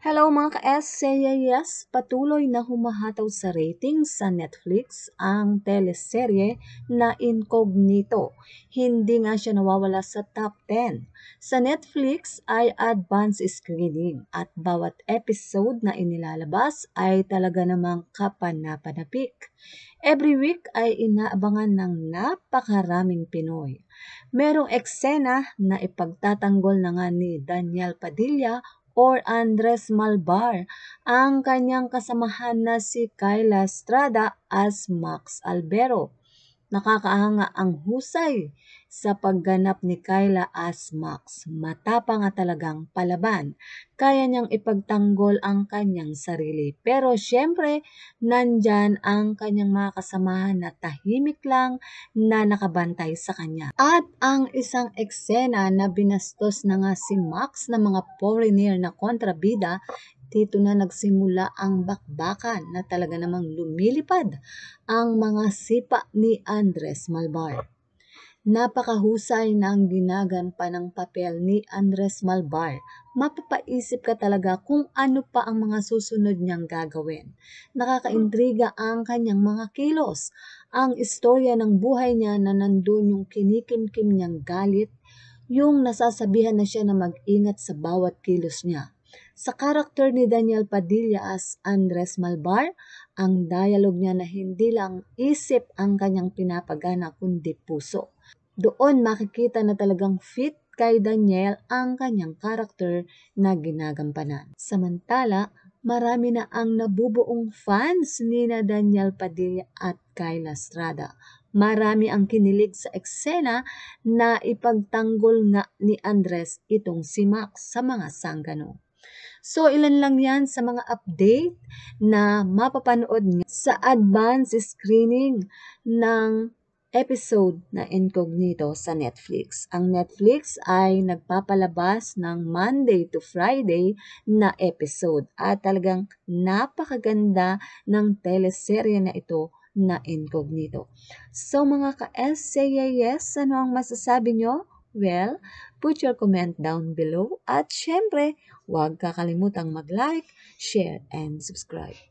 Hello mga ka-SCIS! Patuloy na humahataw sa ratings sa Netflix ang teleserye na Incognito. Hindi nga siya nawawala sa top 10. Sa Netflix ay advance screening at bawat episode na inilalabas ay talaga namang kapanapanapik. Every week ay inaabangan ng napakaraming Pinoy. Merong eksena na ipagtatanggol na nga ni Daniel Padilla or Andres Malvar ang kanyang kasamahan na si Kyla Estrada as Max Albero. Nakakaanga ang husay sa pagganap ni Kyla as Max. Matapang at talagang palaban. Kaya niyang ipagtanggol ang kanyang sarili. Pero syempre, nandyan ang kanyang mga kasamahan na tahimik lang na nakabantay sa kanya. At ang isang eksena na binastos na nga si Max ng mga foreigner na kontrabida, dito na nagsimula ang bakbakan na talaga namang lumilipad ang mga sipa ni Andres Malvar. Napakahusay na ang ginagampan ng papel ni Andres Malvar. Mapapaisip ka talaga kung ano pa ang mga susunod niyang gagawin. Nakakaintriga ang kanyang mga kilos. Ang istorya ng buhay niya na nandun yung kinikimkim niyang galit, yung nasasabihan na siya na mag-ingat sa bawat kilos niya. Sa karakter ni Daniel Padilla as Andres Malvar, ang dialogue niya na hindi lang isip ang kanyang pinapagana kundi puso. Doon makikita na talagang fit kay Daniel ang kanyang karakter na ginagampanan. Samantala, marami na ang nabubuong fans ni na Daniel Padilla at Kyla Estrada. Marami ang kinilig sa eksena na ipagtanggol nga ni Andres itong si Max sa mga sanggano. So, ilan lang yan sa mga update na mapapanood nyo sa advance screening ng episode na Incognito sa Netflix. Ang Netflix ay nagpapalabas ng Monday to Friday na episode at talagang napakaganda ng teleserye na ito na Incognito. So mga ka-S, say yes, ano ang masasabi nyo? Well, put your comment down below at syempre, huwag kakalimutang mag-like, share, and subscribe.